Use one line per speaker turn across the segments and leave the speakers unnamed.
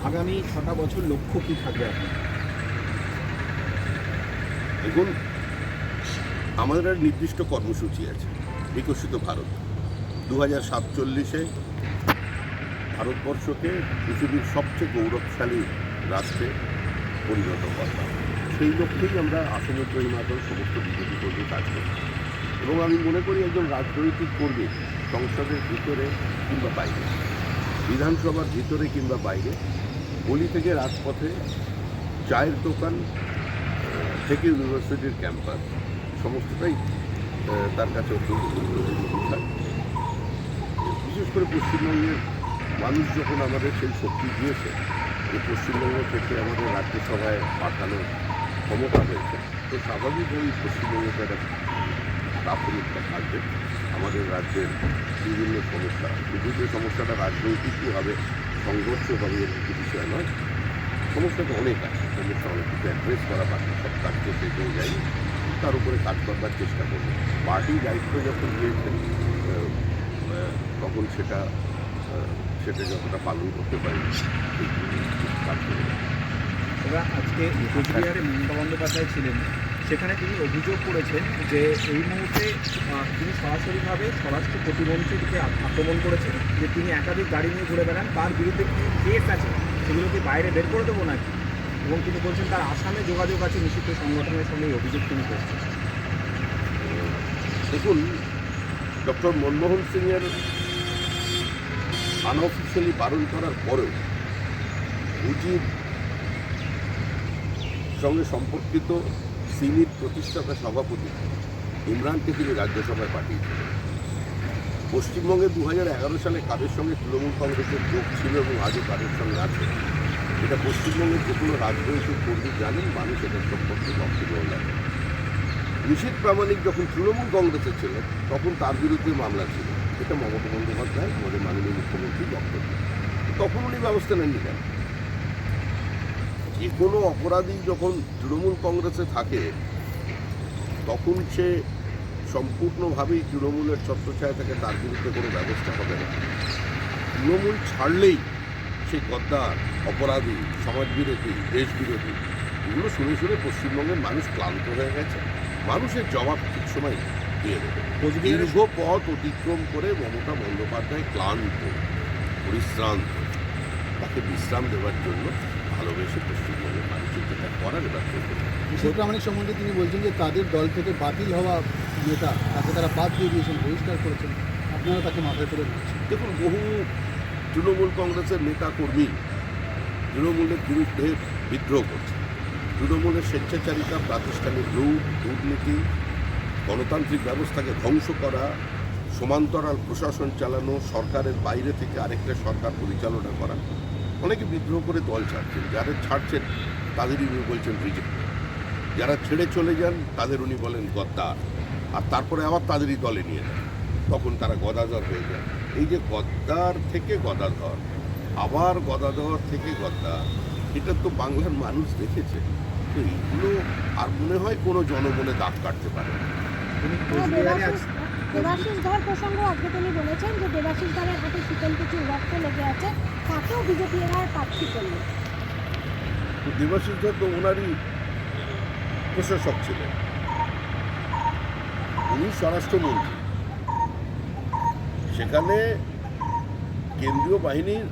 আগামী 6টা বছর লক্ষ্য কী থাকবে আপনার?
দেখুন, আমাদের একটা নির্দিষ্ট কর্মসূচি আছে, বিকশিত ভারত 2047-এ ভারতবর্ষকে পৃথিবীর সবচেয়ে গৌরবশালী রাষ্ট্রে পরিণত করা। সেই লক্ষ্যেই আমরা আসমুদ্র হিমাচল সমস্ত বিজেপি কর্মী কাজ করি এবং আমি মনে করি একজন রাজনৈতিক কর্মী সংসদের ভিতরে কিংবা বাইরে, বিধানসভার ভিতরে কিংবা বাইরে, গলি থেকে রাজপথে, চায়ের দোকান থেকে ইউনিভার্সিটির ক্যাম্পাস, সমস্তটাই তার কাছে অত্যন্ত গুরুত্বপূর্ণ বিষয়। বিশেষ করে পশ্চিমবঙ্গের মানুষ যখন আমাদের সেই শক্তি দিয়েছে যে পশ্চিমবঙ্গ থেকে আমাদের রাজ্যসভায় পাঠানোর ক্ষমতা হয়েছে, তো স্বাভাবিকভাবেই পশ্চিমবঙ্গের একটা প্রাথমিকতা থাকবে। আমাদের রাজ্যের বিভিন্ন সমস্যা, শুধু যে সমস্যাটা রাজনৈতিকভাবে সংঘর্ষ হবে এর কিছু বিষয় নয়, সমস্যা তো অনেক আছে, সমস্যা অনেক কিছু অ্যাড্রেস করা বাকি, সব কাজ তো শেষ হয়ে যায়নি, তার উপরে কাজ করবার চেষ্টা করবে। পার্টি দায়িত্ব যখন দিয়েছেন তখন সেটা যতটা পালন করতে পারি কাজ করে।
এবার আজকে কোচবিহারে মমতা বন্দ্যোপাধ্যায় ছিলেন, সেখানে তিনি অভিযোগ করেছেন যে এই মুহূর্তে তিনি সরাসরিভাবে স্বরাষ্ট্র প্রতিমন্ত্রীকে আক্রমণ করেছেন, যে তিনি একাধিক গাড়ি নিয়ে ঘুরে বেড়ান, তার বিরুদ্ধে কি কেস আছে, সেগুলোকে বাইরে বের করে দেবো নাকি? এবং তিনি বলছেন তার আসামে যোগাযোগ আছে নিষিদ্ধ সংগঠনের সঙ্গে এই অভিযোগ তিনি করছেন।
দেখুন, ডক্টর মনমোহন সিংয়ের আনঅফিসিয়ালি বারণ করার পরেও মুজিব সঙ্গে সম্পর্কিত সিমির প্রতিষ্ঠাতা সভাপতি ইমরানকে তিনি রাজ্যসভায় পাঠিয়েছিলেন। পশ্চিমবঙ্গে 2011 সালে কাদের সঙ্গে তৃণমূল কংগ্রেসের যোগ ছিল এবং আজও কাদের সঙ্গে আছে, এটা পশ্চিমবঙ্গের যে কোনো রাজনৈতিক কর্মী জানেন, মানুষ এটার সম্পর্কে বক্তব্য দেন। নিশীথ প্রামাণিক যখন তৃণমূল কংগ্রেসে ছিলেন তখন তার বিরুদ্ধে মামলা ছিল, এটা মমতা বন্দ্যোপাধ্যায় আমাদের মাননীয় মুখ্যমন্ত্রী বক্তব্য, তখন উনি ব্যবস্থা নেননি কেন? যে কোনো অপরাধী যখন তৃণমূল কংগ্রেসে থাকে তখন সে সম্পূর্ণভাবেই তৃণমূলের ছত্রছায়া থেকে, তার বিরুদ্ধে কোনো ব্যবস্থা হবে না। তৃণমূল ছাড়লেই সে গদ্দার, অপরাধী, সমাজবিরোধী, দেশবিরোধী, এগুলো শুনে শুনে পশ্চিমবঙ্গের মানুষ ক্লান্ত হয়ে গেছে। মানুষের জবাব ঠিক সময় দিয়ে দেবে। দীর্ঘ পথ অতিক্রম করে মমতা বন্দ্যোপাধ্যায় ক্লান্ত, পরিশ্রান্ত, তাকে বিশ্রাম দেওয়ার জন্য ভালোবেসে পশ্চিমবঙ্গের মানুষের যেটা করার এবার করবে।
নিশীথ প্রামাণিক সম্বন্ধে তিনি বলছেন যে তাদের দল থেকে বাতিল হওয়া নেতা, তাকে তারা বাদ দিয়ে দিয়েছেন, বহিষ্কার করেছেন, আপনারা তাকে মাথায় তুলে নিচ্ছেন।
দেখুন, বহু তৃণমূল কংগ্রেসের নেতা কর্মী তৃণমূলের বিরুদ্ধে বিদ্রোহ করছে। তৃণমূলের স্বেচ্ছাচারিতা, প্রাতিষ্ঠানিক লুট, দুর্নীতি, গণতান্ত্রিক ব্যবস্থাকে ধ্বংস করা, সমান্তরাল প্রশাসন চালানো, সরকারের বাইরে থেকে আরেকটা সরকার পরিচালনা করা, অনেকে বিদ্রোহ করে দল ছাড়ছেন। যারা ছাড়ছেন তাদেরই উনি বলছেন রিজেক্ট, যারা ছেড়ে চলে যান তাদের উনি বলেন গদ্দার, আর তারপরে আবার তাদেরই দলে নিয়ে যান, তখন তারা গদাধর হয়ে যায়। এই যে গদ্দার থেকে গদাধর, আবার গদাধর থেকে গদ্দার, এটা তো বাংলার মানুষ দেখেছে। তো এইগুলো আর মনে হয় কোনো জনমনে দাগ কাটতে পারে না।
তিনি কোচবিহারে
দেবাশিস ধর প্রসঙ্গ আজকে তিনি বলেছেন যে দেবাশিস ধরের হাতে শীতল কিছু রক্ত লেগে আছে, তাকেও বিজেপি এবার প্রার্থী করলো।
তো দেবাশিস ধর তো ওনারই প্রশাসক ছিলেন, উনি স্বরাষ্ট্রমন্ত্রী, সেখানে কেন্দ্রীয় বাহিনীর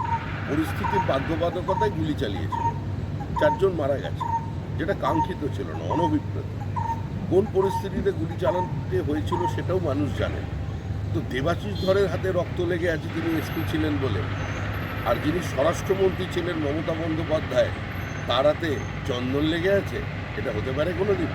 পরিস্থিতির বাধ্যবাধকতায় গুলি চালিয়েছিল, 4 জন মারা গেছে, যেটা কাঙ্ক্ষিত ছিল না, অনভিপ্রেত। কোন পরিস্থিতিতে গুলি চালাতে হয়েছিল সেটাও মানুষ জানে। তো দেবাশিস ধরের হাতে রক্ত লেগে আছে তিনি এসপি ছিলেন বলে, আর যিনি স্বরাষ্ট্রমন্ত্রী ছিলেন মমতা বন্দ্যোপাধ্যায়, তার হাতে চন্দন লেগে আছে, এটা হতে পারে কোনোদিন?